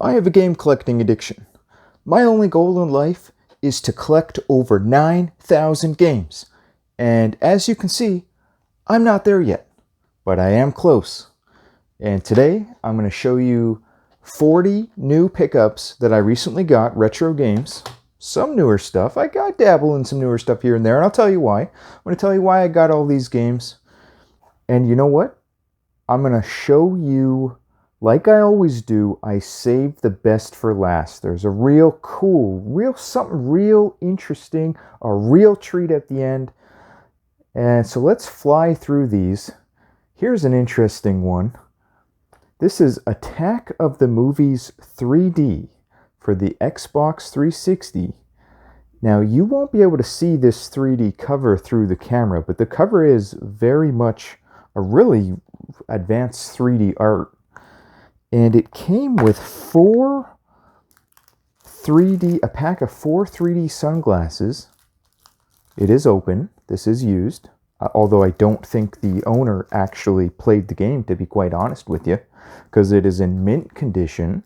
I have a game collecting addiction. My only goal in life is to collect over 9,000 games. And as you can see, I'm not there yet, but I am close. And today I'm going to show you 40 new pickups that I recently got, retro games, some newer stuff. I got dabble in some newer stuff here and there, and I'll tell you why. I'm going to tell you why I got all these games. And you know what? I'm going to show you, like I always do, I save the best for last. There's a real cool, something real interesting, a real treat at the end. And so let's fly through these. Here's an interesting one. This is Attack of the Movies 3D for the Xbox 360. Now, you won't be able to see this 3D cover through the camera, but the cover is very much a really advanced 3D art. And it came with a pack of four 3D sunglasses. It is open. This is used. Although I don't think the owner actually played the game, to be quite honest with you, because it is in mint condition.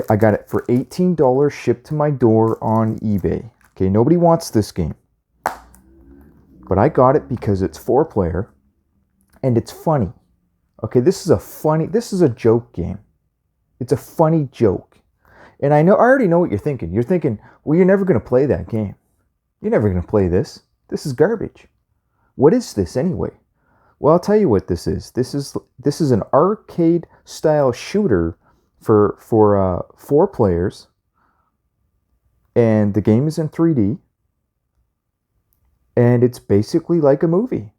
I got it for $18 shipped to my door on eBay. Okay, nobody wants this game. But I got it because it's 4-player and it's funny. Okay, this is a joke game. It's a funny joke. And I already know what you're thinking. You're thinking, well, you're never going to play that game. You're never going to play this. This is garbage. What is this anyway? Well, I'll tell you what this is. This is an arcade style shooter for 4 players, and the game is in 3D, and it's basically like a movie.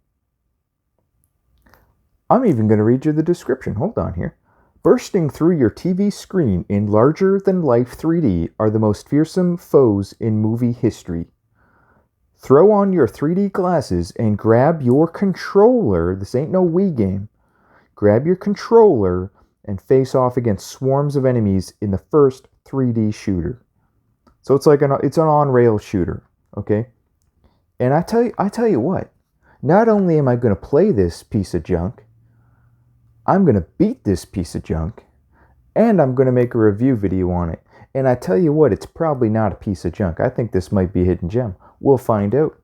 I'm even going to read you the description. Hold on here. Bursting through your TV screen in larger-than-life 3D are the most fearsome foes in movie history. Throw on your 3D glasses and grab your controller. This ain't no Wii game. Grab your controller and face off against swarms of enemies in the first 3D shooter. So it's like it's an on-rail shooter, okay? And I tell you what. Not only am I going to play this piece of junk, I'm going to beat this piece of junk, and I'm going to make a review video on it. And I tell you what, it's probably not a piece of junk. I think this might be a hidden gem. We'll find out.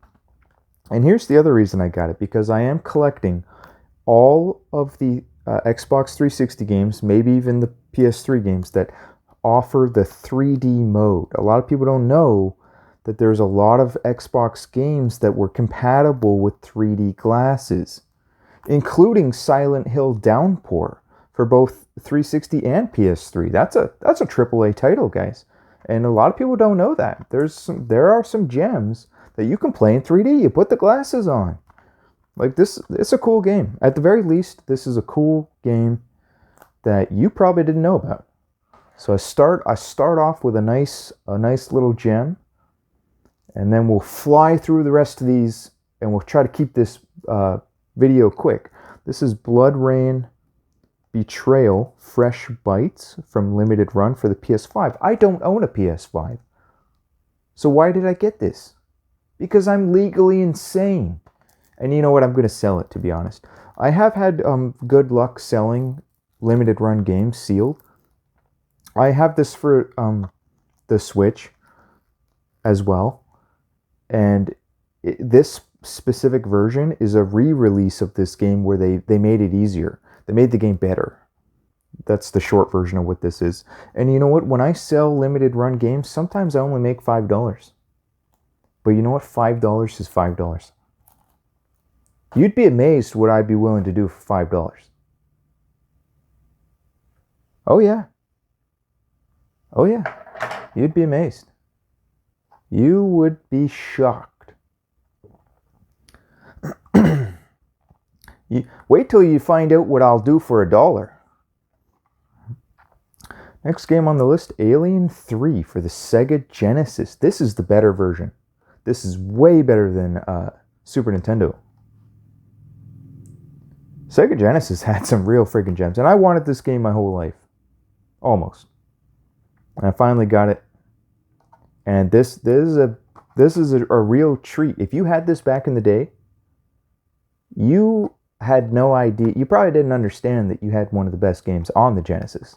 And here's the other reason I got it, because I am collecting all of the Xbox 360 games, maybe even the PS3 games that offer the 3D mode. A lot of people don't know that there's a lot of Xbox games that were compatible with 3D glasses, including Silent Hill Downpour for both 360 and PS3. That's a AAA title, guys. And a lot of people don't know that. There are some gems that you can play in 3D. You put the glasses on. Like this, it's a cool game. At the very least, this is a cool game that you probably didn't know about. So I start off with a nice little gem, and then we'll fly through the rest of these, and we'll try to keep this video quick. This is Blood Rain Betrayal Fresh Bites from Limited Run for the PS5. I don't own a PS5. So why did I get this? Because I'm legally insane. And you know what? I'm going to sell it, to be honest. I have had good luck selling Limited Run games sealed. I have this for the Switch as well. And this specific version is a re-release of this game where they made it easier. They made the game better. That's the short version of what this is. And you know what? When I sell limited run games, sometimes I only make $5. But you know what? $5 is $5. You'd be amazed what I'd be willing to do for $5. Oh yeah. Oh yeah. You'd be amazed. You would be shocked. Wait till you find out what I'll do for $1. Next game on the list, Alien 3 for the Sega Genesis. This is the better version. This is way better than Super Nintendo. Sega Genesis had some real freaking gems, and I wanted this game my whole life. Almost. And I finally got it. And this is a real treat. If you had this back in the day, you had no idea. You probably didn't understand that you had one of the best games on the Genesis.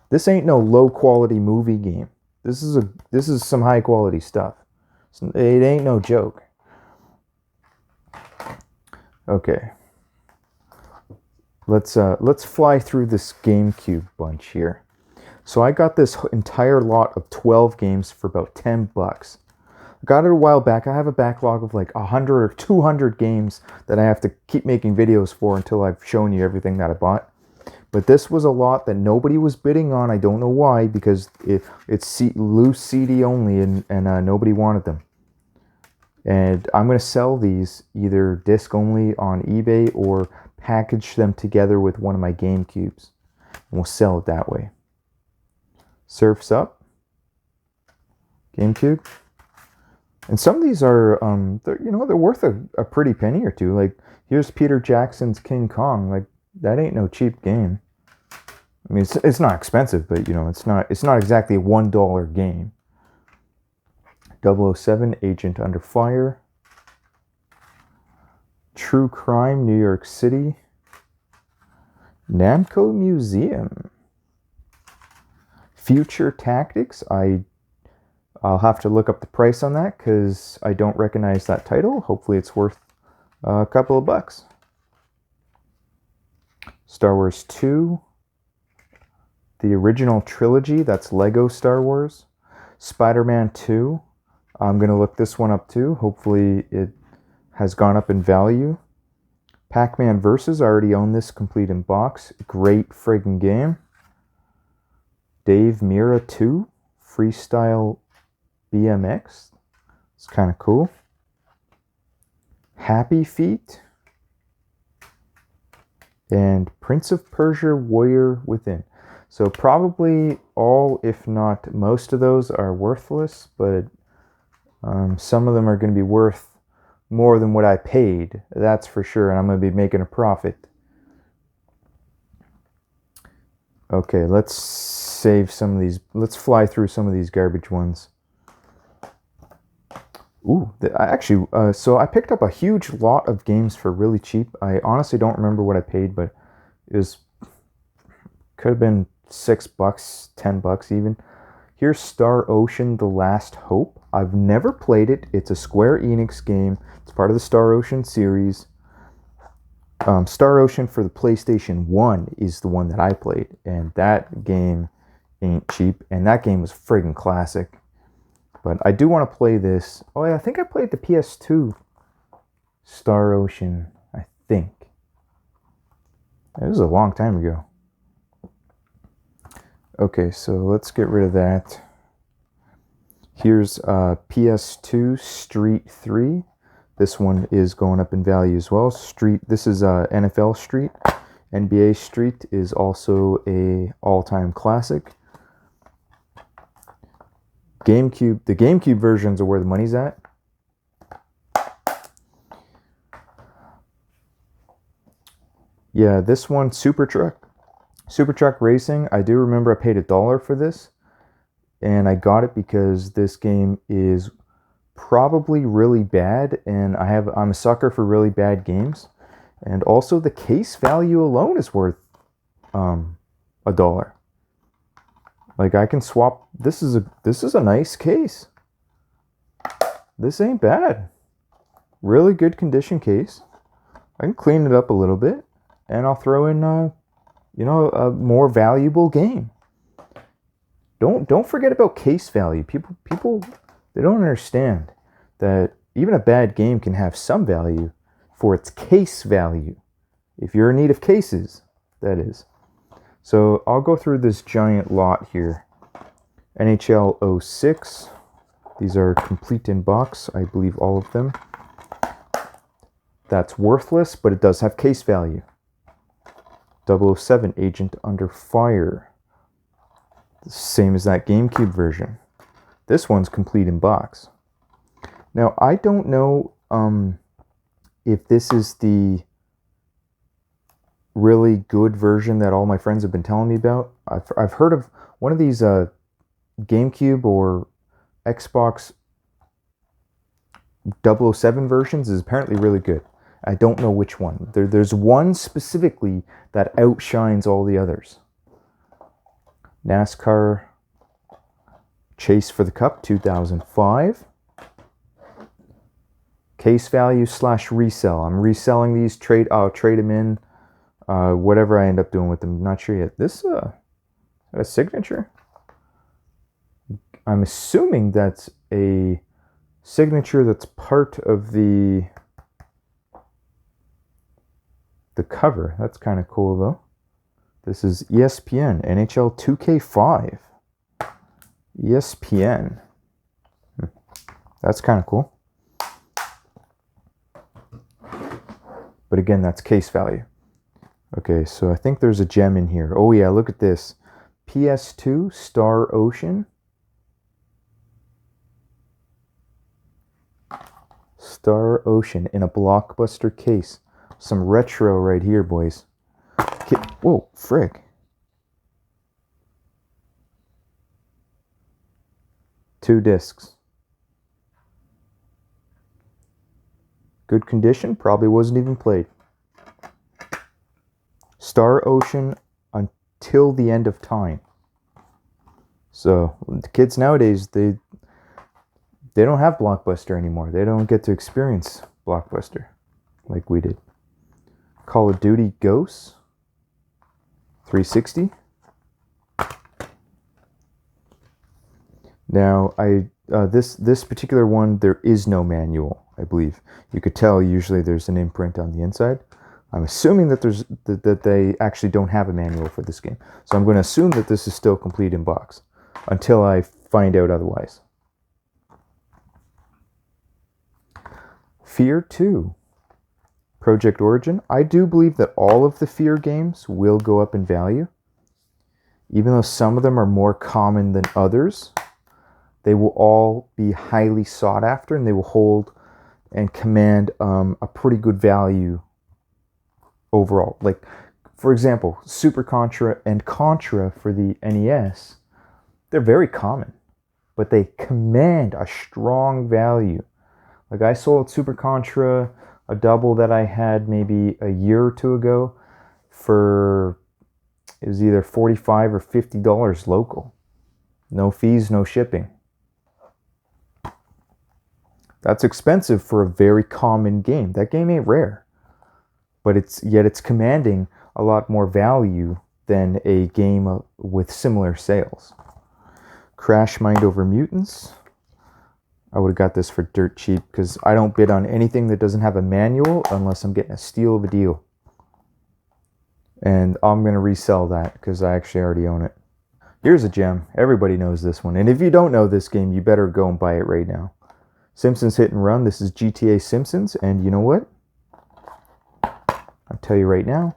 This ain't no low quality movie game. This is some high quality stuff. It ain't no joke. Okay. Let's fly through this GameCube bunch here. So I got this entire lot of 12 games for about $10. I got it a while back. I have a backlog of like 100 or 200 games that I have to keep making videos for until I've shown you everything that I bought. But this was a lot that nobody was bidding on. I don't know why, because it's loose CD only, and nobody wanted them. And I'm going to sell these either disc only on eBay or package them together with one of my GameCubes. And we'll sell it that way. Surf's Up. GameCube. And some of these are, they're worth a pretty penny or two. Like, here's Peter Jackson's King Kong. Like, that ain't no cheap game. I mean, it's not expensive, but, it's not exactly a $1 game. 007, Agent Under Fire. True Crime, New York City. Namco Museum. Future Tactics. I'll have to look up the price on that because I don't recognize that title. Hopefully it's worth a couple of bucks. Star Wars 2. The original trilogy, that's Lego Star Wars. Spider-Man 2. I'm going to look this one up too. Hopefully it has gone up in value. Pac-Man Versus, I already own this complete in box. Great friggin' game. Dave Mirra 2. Freestyle BMX. It's kind of cool. Happy Feet. And Prince of Persia Warrior Within. So probably all, if not most of those are worthless, but some of them are going to be worth more than what I paid. That's for sure, and I'm going to be making a profit. Okay, let's save some of these. Let's fly through some of these garbage ones. Ooh, so I picked up a huge lot of games for really cheap. I honestly don't remember what I paid, but it could have been $6, $10 even. Here's Star Ocean: The Last Hope. I've never played it. It's a Square Enix game. It's part of the Star Ocean series. Star Ocean for the PlayStation 1 is the one that I played, and that game ain't cheap, and that game was friggin' classic. But I do want to play this. Oh yeah, I think I played the PS2 Star Ocean, I think. It was a long time ago. Okay, so let's get rid of that. Here's PS2 Street 3. This one is going up in value as well. This is NFL Street. NBA Street is also a all-time classic. GameCube. The GameCube versions are where the money's at. Yeah, this one, Super Truck Racing. I do remember I paid $1 for this, and I got it because this game is probably really bad, and I'm a sucker for really bad games, and also the case value alone is worth $1. Like, I can swap. This is a nice case. This ain't bad. Really good condition case. I can clean it up a little bit, and I'll throw in a more valuable game. Don't forget about case value. People they don't understand that even a bad game can have some value for its case value. If you're in need of cases, that is. So I'll go through this giant lot here. NHL 06. These are complete in box, I believe all of them. That's worthless, but it does have case value. 007, Agent Under Fire. Same as that GameCube version. This one's complete in box. Now, I don't know if this is the really good version that all my friends have been telling me about. I've heard of one of these GameCube or Xbox 007 versions is apparently really good. I don't know which one. There's one specifically that outshines all the others. NASCAR Chase for the Cup 2005. Case value / resell. I'm reselling these. I'll trade them in. Whatever I end up doing with them, not sure yet. This a signature. I'm assuming that's a signature that's part of the cover. That's kind of cool though. This is ESPN NHL 2K5. ESPN. That's kind of cool. But again, that's case value. Okay, so I think there's a gem in here. Oh yeah, look at this. PS2 Star Ocean. Star Ocean in a Blockbuster case. Some retro right here, boys. Whoa, frick. Two discs. Good condition, probably wasn't even played. Star Ocean until the end of time. So the kids nowadays, they don't have Blockbuster anymore. They don't get to experience Blockbuster like we did. Call of Duty Ghosts 360. Now this particular one, there is no manual, I believe. You could tell usually there's an imprint on the inside. I'm assuming that that they actually don't have a manual for this game. So I'm going to assume that this is still complete in box until I find out otherwise. Fear 2. Project Origin. I do believe that all of the Fear games will go up in value. Even though some of them are more common than others, they will all be highly sought after and they will hold and command a pretty good value overall. Like, for example, Super Contra and Contra for the NES, they're very common, but they command a strong value. Like, I sold Super Contra, a double that I had maybe a year or two ago, for, it was either $45 or $50 local. No fees, no shipping. That's expensive for a very common game. That game ain't rare, but it's commanding a lot more value than a game with similar sales. Crash Mind Over Mutants. I would have got this for dirt cheap because I don't bid on anything that doesn't have a manual unless I'm getting a steal of a deal. And I'm going to resell that because I actually already own it. Here's a gem. Everybody knows this one. And if you don't know this game, you better go and buy it right now. Simpsons Hit and Run. This is GTA Simpsons. And you know what? I'll tell you right now.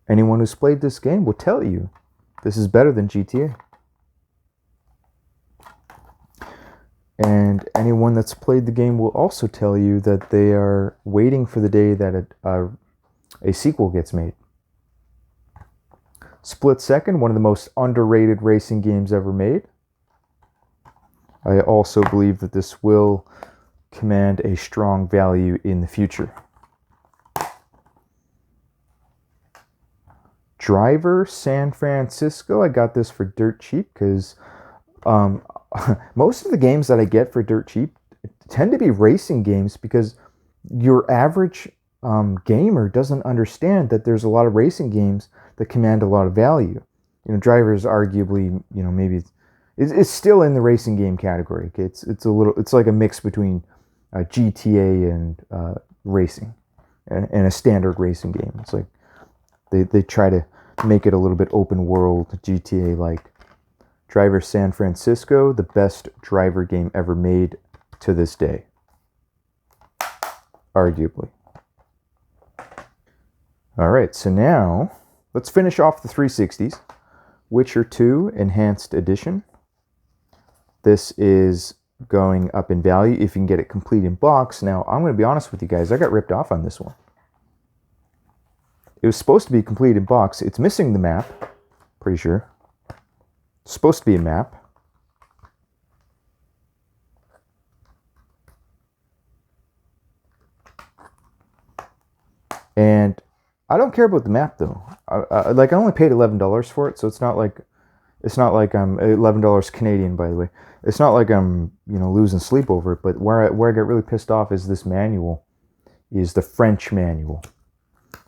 Anyone who's played this game will tell you this is better than GTA. And anyone that's played the game will also tell you that they are waiting for the day that a sequel gets made. Split Second, one of the most underrated racing games ever made. I also believe that this will command a strong value in the future. Driver San Francisco. I got this for dirt cheap because most of the games that I get for dirt cheap tend to be racing games because your average gamer doesn't understand that there's a lot of racing games that command a lot of value. You know, Driver is arguably, you know, maybe it's still in the racing game category. Okay? It's like a mix between GTA and racing and a standard racing game. It's like they try to make it a little bit open world GTA like. Driver San Francisco, the best driver game ever made to this day. Arguably. Alright, so now let's finish off the 360s. Witcher 2 Enhanced Edition. This is going up in value if you can get it complete in box. Now, I'm going to be honest with you guys, I got ripped off on this one. It was supposed to be complete in box. It's missing the map, pretty sure. It's supposed to be a map. And I don't care about the map though. Like I only paid $11 for it, so it's not like I'm $11 Canadian, by the way. It's not like I'm losing sleep over it. But where I get really pissed off is this manual is the French manual,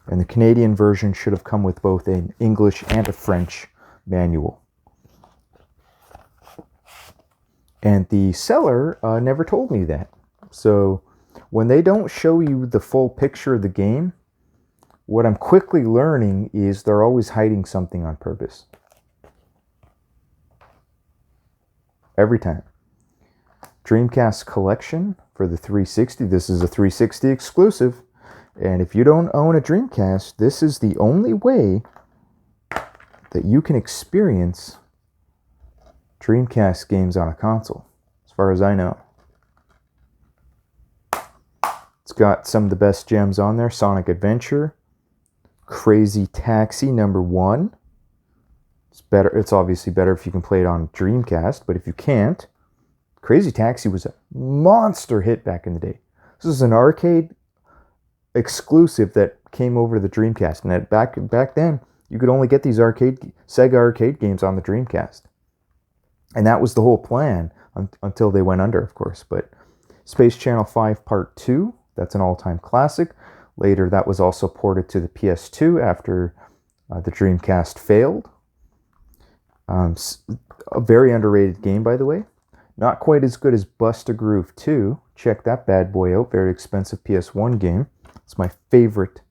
and the Canadian version should have come with both an English and a French manual. And the seller never told me that. So when they don't show you the full picture of the game, what I'm quickly learning is they're always hiding something on purpose. Every time. Dreamcast collection for the 360. This is a 360 exclusive. And if you don't own a Dreamcast, this is the only way that you can experience Dreamcast games on a console, as far as I know. It's got some of the best gems on there. Sonic Adventure, Crazy Taxi #1. It's obviously better if you can play it on Dreamcast, but if you can't, Crazy Taxi was a monster hit back in the day. This is an arcade exclusive that came over to the Dreamcast, and back then you could only get these Sega arcade games on the Dreamcast, and that was the whole plan until they went under, of course. But Space Channel 5 Part 2, that's an all-time classic. Later, that was also ported to the PS2 after the Dreamcast failed. A very underrated game, by the way. Not quite as good as Bust a Groove 2. Check that bad boy out. Very expensive PS1 game. It's my favorite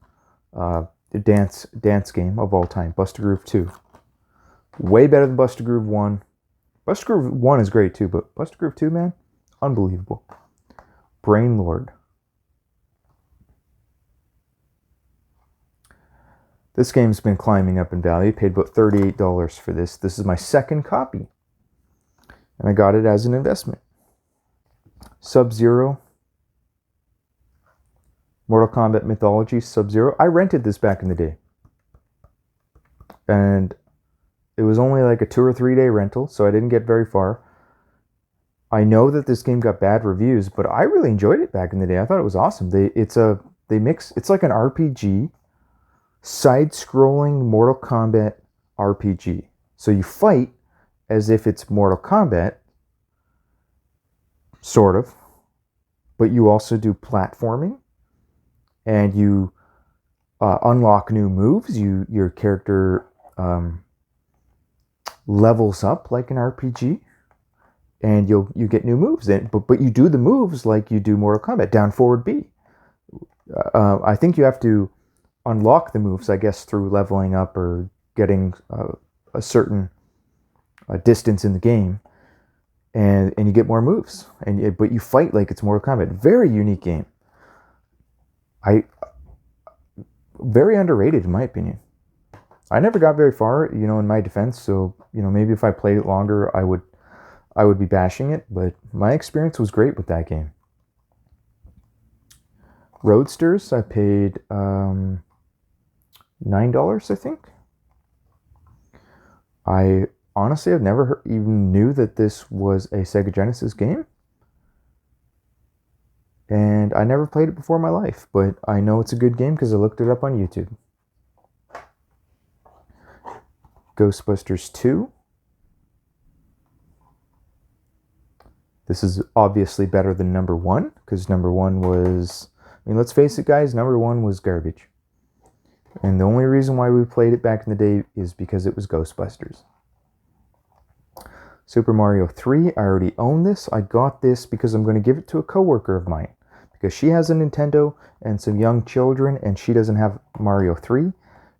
dance game of all time. Bust a Groove 2. Way better than Bust a Groove 1. Bust a Groove 1 is great too, but Bust a Groove 2, man, unbelievable. Brain Lord. This game's been climbing up in value. Paid about $38 for this. This is my second copy, and I got it as an investment. Sub-Zero. Mortal Kombat Mythology Sub-Zero. I rented this back in the day, and it was only like a 2 or 3 day rental, so I didn't get very far. I know that this game got bad reviews, but I really enjoyed it back in the day. I thought it was awesome. It's like an RPG, side-scrolling Mortal Kombat RPG. So you fight as if it's Mortal Kombat, sort of, but you also do platforming, and you unlock new moves. Your character levels up like an RPG, and you get new moves. But you do the moves like you do Mortal Kombat, down, forward, B. I think you have to unlock the moves, I guess, through leveling up or getting a certain distance in the game, and you get more moves. But you fight like it's Mortal Kombat. Very unique game. Very underrated in my opinion. I never got very far, in my defense. So maybe if I played it longer, I would be bashing it. But my experience was great with that game. Roadsters, I paid $9, I think. I honestly have never even knew that this was a Sega Genesis game, and I never played it before in my life, but I know it's a good game because I looked it up on YouTube. Ghostbusters 2. This is obviously better than number 1, because number 1 was, let's face it, guys, number 1 was garbage. And the only reason why we played it back in the day is because it was Ghostbusters. Super Mario 3, I already own this. I got this because I'm going to give it to a coworker of mine, because she has a Nintendo and some young children, and she doesn't have Mario 3.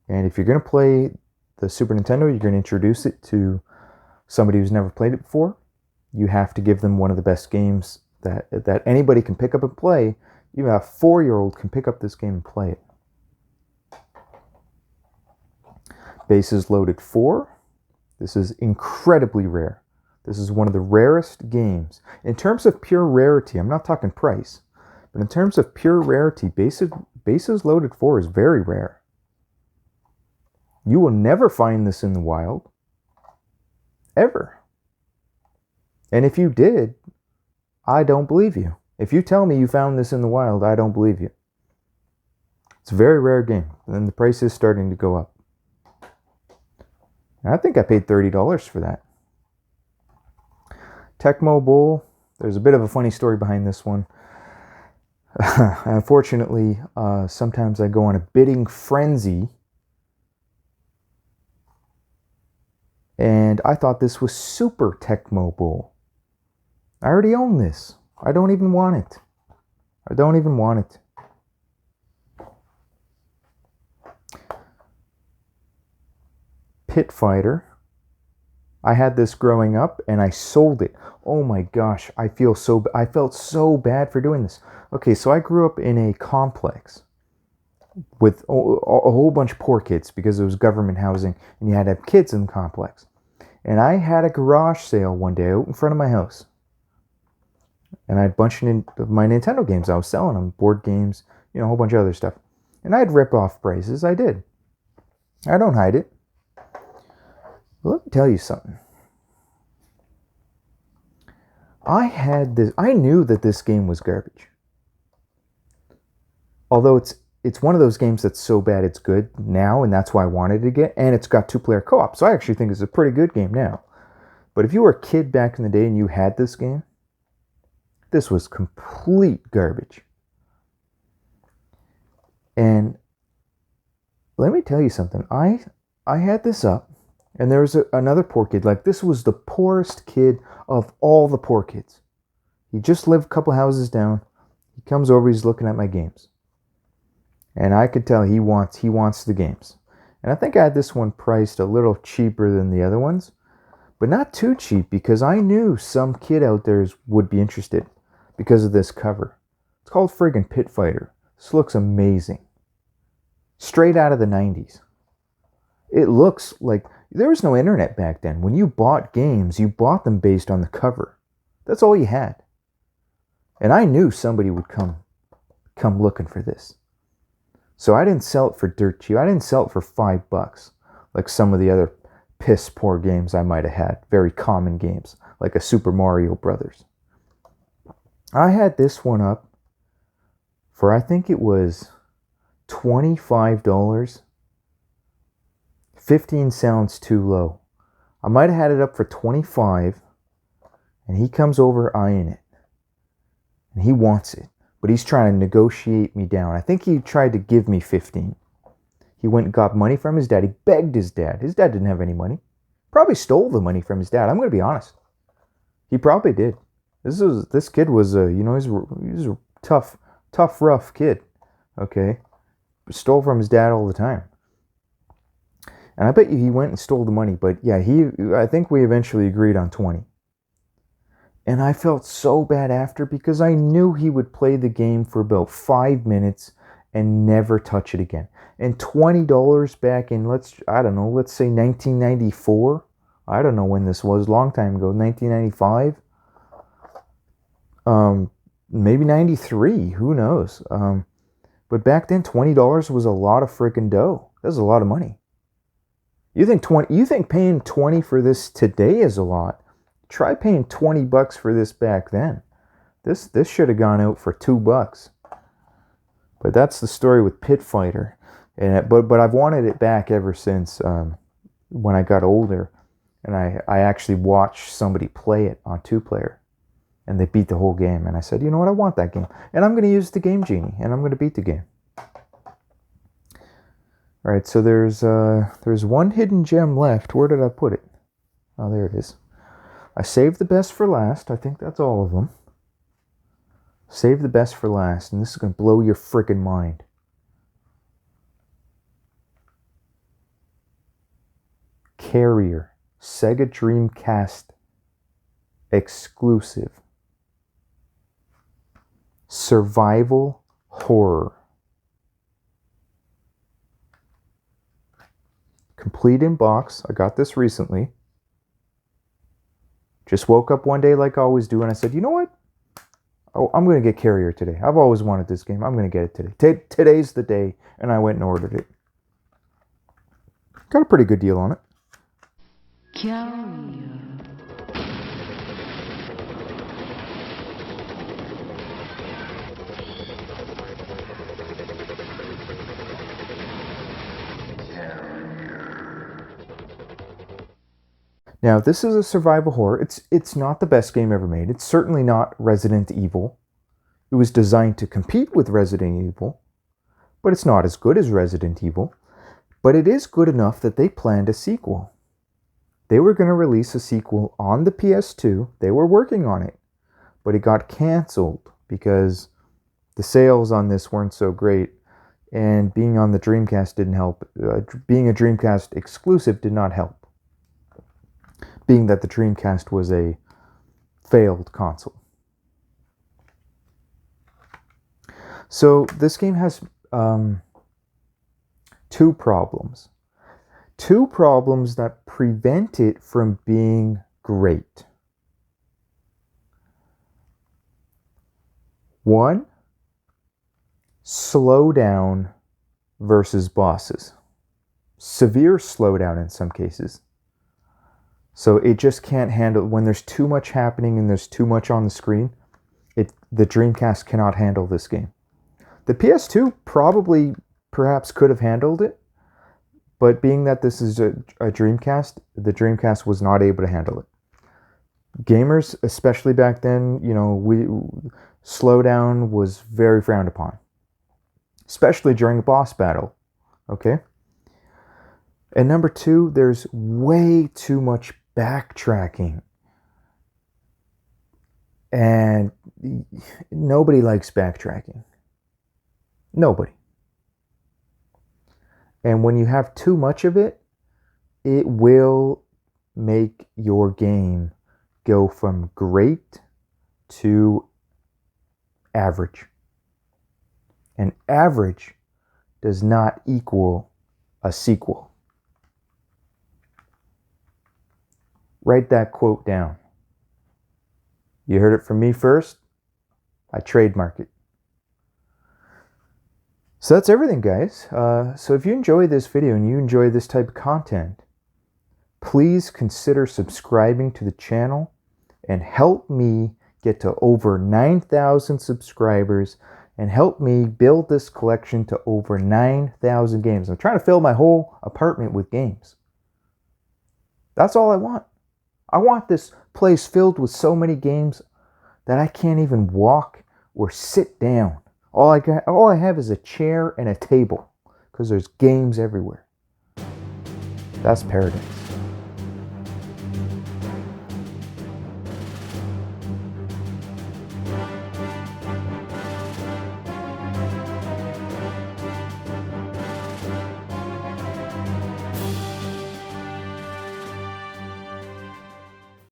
And if you're going to play the Super Nintendo, you're going to introduce it to somebody who's never played it before. You have to give them one of the best games that anybody can pick up and play. Even a 4-year-old can pick up this game and play it. Bases Loaded 4. This is incredibly rare. This is one of the rarest games. In terms of pure rarity, I'm not talking price, but in terms of pure rarity, Bases Loaded 4 is very rare. You will never find this in the wild. Ever. And if you did, I don't believe you. If you tell me you found this in the wild, I don't believe you. It's a very rare game, and the price is starting to go up. And I think I paid $30 for that. Tecmo Bowl, there's a bit of a funny story behind this one. Unfortunately, sometimes I go on a bidding frenzy, and I thought this was Super Tecmo Bowl. I already own this. I don't even want it. I don't even want it. Pit Fighter. I had this growing up and I sold it. Oh my gosh, I felt so bad for doing this. Okay, so I grew up in a complex with a whole bunch of poor kids because it was government housing and you had to have kids in the complex. And I had a garage sale one day out in front of my house. And I had a bunch of my Nintendo games. I was selling them, board games, a whole bunch of other stuff. And I had rip-off prices. I did. I don't hide it. But let me tell you something. I knew that this game was garbage. Although it's one of those games that's so bad it's good now, and that's why I wanted to get. And it's got 2-player co-op, so I actually think it's a pretty good game now. But if you were a kid back in the day and you had this game, this was complete garbage. And let me tell you something. I had this up, and there was another poor kid. Like, this was the poorest kid of all the poor kids. He just lived a couple houses down. He comes over, he's looking at my games. And I could tell he wants the games. And I think I had this one priced a little cheaper than the other ones. But not too cheap, because I knew some kid out there would be interested because of this cover. It's called friggin' Pit Fighter. This looks amazing. Straight out of the 90s. It looks like there was no internet back then. When you bought games, you bought them based on the cover. That's all you had. And I knew somebody would come looking for this. So I didn't sell it for dirt cheap. I didn't sell it for $5 like some of the other piss poor games I might have had. Very common games like a Super Mario Brothers. I had this one up for, I think it was $25. 15 sounds too low. I might have had it up for 25, and he comes over eyeing it. And he wants it, but he's trying to negotiate me down. I think he tried to give me 15. He went and got money from his dad. He begged his dad. His dad didn't have any money. Probably stole the money from his dad. I'm going to be honest. He probably did. This kid was he's a tough, rough kid. Okay, stole from his dad all the time. And I bet you he went and stole the money. But yeah, I think we eventually agreed on 20. And I felt so bad after, because I knew he would play the game for about 5 minutes and never touch it again. And $20 back in, let's say 1994. I don't know when this was, long time ago, 1995. Maybe 93, who knows. But back then, $20 was a lot of freaking dough. That was a lot of money. You think paying 20 for this today is a lot? Try paying $20 for this back then. This should have gone out for $2. But that's the story with Pit Fighter. But I've wanted it back ever since when I got older, and I actually watched somebody play it on 2-player, and they beat the whole game. And I said, you know what, I want that game, and I'm going to use the Game Genie, and I'm going to beat the game. All right, so there's one hidden gem left. Where did I put it? Oh, there it is. I saved the best for last. I think that's all of them. Save the best for last, and this is going to blow your freaking mind. Carrier, Sega Dreamcast exclusive. Survival horror. Complete in box. I got this recently. Just woke up one day like I always do, and I said, you know what? Oh, I'm going to get Carrier today. I've always wanted this game. I'm going to get it today. Today's the day, and I went and ordered it. Got a pretty good deal on it. Carrier. Now, this is a survival horror. It's not the best game ever made. It's certainly not Resident Evil. It was designed to compete with Resident Evil, but it's not as good as Resident Evil. But it is good enough that they planned a sequel. They were going to release a sequel on the PS2. They were working on it, but it got canceled because the sales on this weren't so great, and being on the Dreamcast didn't help. Being a Dreamcast exclusive did not help, being that the Dreamcast was a failed console. So this game has two problems. Two problems that prevent it from being great. One, slowdown versus bosses. Severe slowdown in some cases. So it just can't handle, when there's too much happening and there's too much on the screen, the Dreamcast cannot handle this game. The PS2 perhaps could have handled it, but being that this is a Dreamcast, the Dreamcast was not able to handle it. Gamers, especially back then, slowdown was very frowned upon, especially during a boss battle. Okay? And number two, there's way too much backtracking. And nobody likes backtracking. Nobody. And when you have too much of it, it will make your game go from great to average. And average does not equal a sequel. Write that quote down. You heard it from me first. I trademark it. So that's everything, guys. So if you enjoy this video and you enjoy this type of content, please consider subscribing to the channel and help me get to over 9,000 subscribers and help me build this collection to over 9,000 games. I'm trying to fill my whole apartment with games. That's all I want. I want this place filled with so many games that I can't even walk or sit down. All I have is a chair and a table because there's games everywhere. That's paradise.